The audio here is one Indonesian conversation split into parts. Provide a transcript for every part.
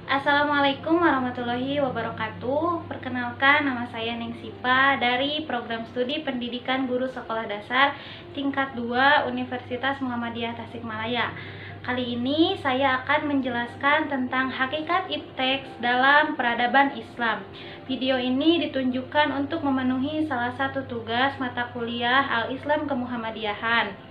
Assalamualaikum warahmatullahi wabarakatuh. Perkenalkan, nama saya Neng Sipa dari Program Studi Pendidikan Guru Sekolah Dasar Tingkat 2 Universitas Muhammadiyah Tasikmalaya. Kali ini saya akan menjelaskan tentang hakikat ipteks dalam peradaban Islam. Video ini ditunjukkan untuk memenuhi salah satu tugas mata kuliah Al-Islam Kemuhammadiyahan.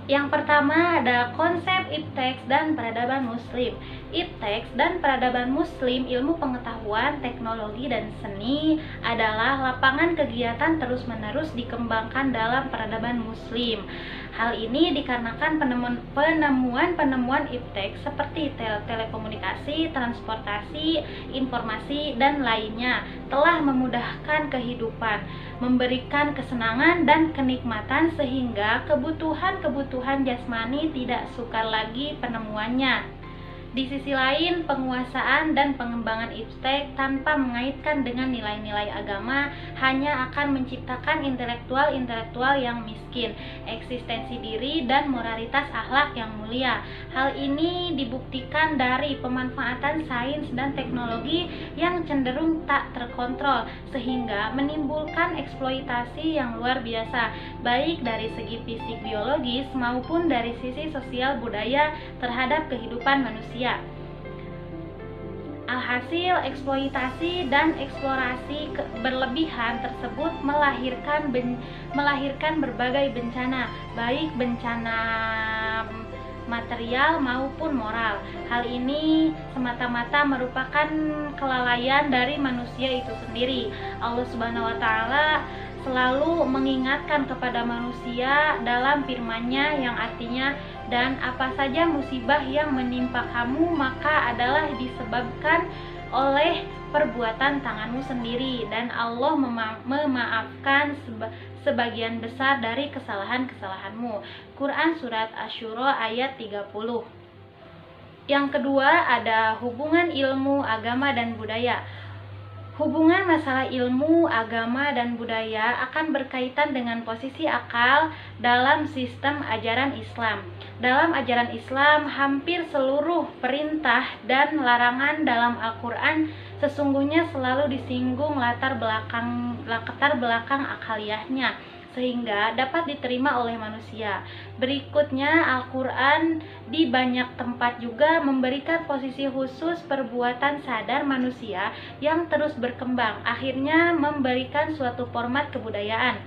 Yang pertama ada konsep ipteks dan peradaban muslim. Ipteks dan peradaban muslim, ilmu pengetahuan, teknologi, dan seni adalah lapangan kegiatan terus-menerus dikembangkan dalam peradaban muslim. Hal ini dikarenakan penemuan ipteks seperti telekomunikasi, transportasi, informasi, dan lainnya telah memudahkan kehidupan, memberikan kesenangan dan kenikmatan sehingga kebutuhan jasmani tidak sukar lagi penemuannya. Di sisi lain, penguasaan dan pengembangan ipteks tanpa mengaitkan dengan nilai-nilai agama hanya akan menciptakan intelektual yang miskin, eksistensi diri, dan moralitas akhlak yang mulia. Hal ini dibuktikan dari pemanfaatan sains dan teknologi yang cenderung tak terkontrol, sehingga menimbulkan eksploitasi yang luar biasa, baik dari segi fisik biologis maupun dari sisi sosial budaya terhadap kehidupan manusia. Alhasil, eksploitasi dan eksplorasi berlebihan tersebut melahirkan berbagai bencana, baik bencana material maupun moral. Hal ini semata-mata merupakan kelalaian dari manusia itu sendiri. Allah Subhanahu wa Ta'ala selalu mengingatkan kepada manusia dalam firman-Nya yang artinya, dan apa saja musibah yang menimpa kamu maka adalah disebabkan oleh perbuatan tanganmu sendiri, dan Allah memaafkan sebagian besar dari kesalahan-kesalahanmu. Quran Surat Asy-Syura ayat 30. Yang kedua ada hubungan ilmu, agama, dan budaya. Hubungan masalah ilmu, agama, dan budaya akan berkaitan dengan posisi akal dalam sistem ajaran Islam. Dalam ajaran Islam, hampir seluruh perintah dan larangan dalam Al-Quran sesungguhnya selalu disinggung latar belakang akaliyahnya, sehingga dapat diterima oleh manusia. Berikutnya, Al-Quran di banyak tempat juga memberikan posisi khusus perbuatan sadar manusia yang terus berkembang, akhirnya memberikan suatu format kebudayaan.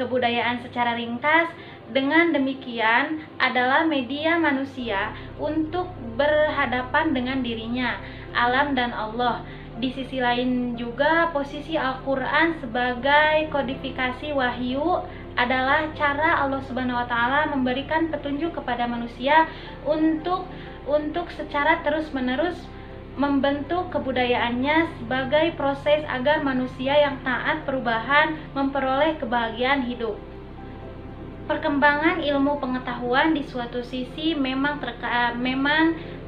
Kebudayaan secara ringkas, dengan demikian adalah media manusia untuk berhadapan dengan dirinya, alam, dan Allah. Di sisi lain juga, posisi Al-Quran sebagai kodifikasi wahyu adalah cara Allah Subhanahu wa Ta'ala memberikan petunjuk kepada manusia untuk secara terus-menerus membentuk kebudayaannya sebagai proses agar manusia yang taat perubahan memperoleh kebahagiaan hidup. Perkembangan ilmu pengetahuan di suatu sisi memang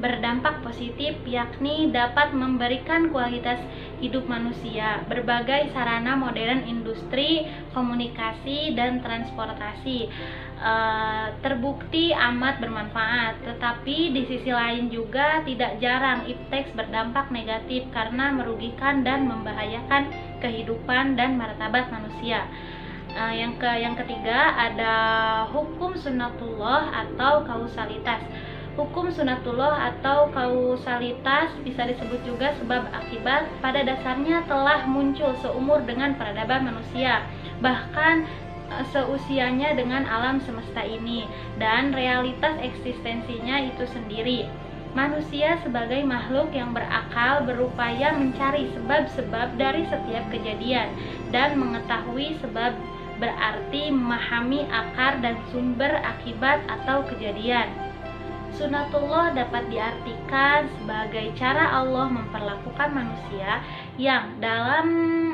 berdampak positif, yakni dapat memberikan kualitas hidup manusia. Berbagai sarana modern industri, komunikasi, dan transportasi terbukti amat bermanfaat. Tetapi di sisi lain juga tidak jarang ipteks berdampak negatif karena merugikan dan membahayakan kehidupan dan martabat manusia. Yang ketiga ada hukum sunnatullah atau kausalitas. Hukum sunnatullah atau kausalitas bisa disebut juga sebab akibat, pada dasarnya telah muncul seumur dengan peradaban manusia, bahkan seusianya dengan alam semesta ini dan realitas eksistensinya itu sendiri. Manusia sebagai makhluk yang berakal berupaya mencari sebab-sebab dari setiap kejadian, dan mengetahui sebab berarti memahami akar dan sumber akibat atau kejadian. Sunnatullah dapat diartikan sebagai cara Allah memperlakukan manusia yang dalam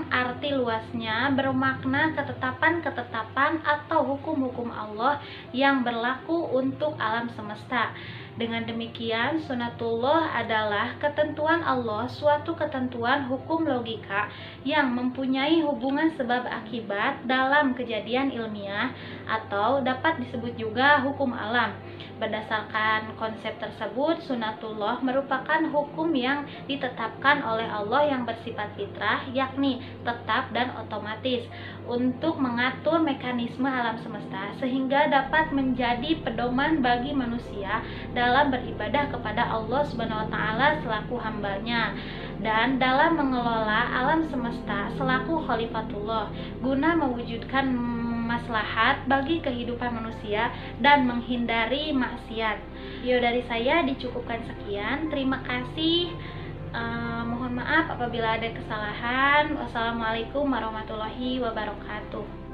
arti luasnya bermakna ketetapan-ketetapan atau hukum-hukum Allah yang berlaku untuk alam semesta. Dengan demikian, sunatullah adalah ketentuan Allah, suatu ketentuan hukum logika yang mempunyai hubungan sebab akibat dalam kejadian ilmiah atau dapat disebut juga hukum alam. Berdasarkan konsep tersebut, sunatullah merupakan hukum yang ditetapkan oleh Allah yang bersifat fitrah, yakni tetap dan otomatis, untuk mengatur mekanisme alam semesta sehingga dapat menjadi pedoman bagi manusia dalam beribadah kepada Allah Subhanahu wa taala selaku hambanya dan dalam mengelola alam semesta selaku khalifatullah guna mewujudkan maslahat bagi kehidupan manusia dan menghindari maksiat. Dari saya dicukupkan sekian. Terima kasih. Mohon maaf apabila ada kesalahan. Wassalamualaikum warahmatullahi wabarakatuh.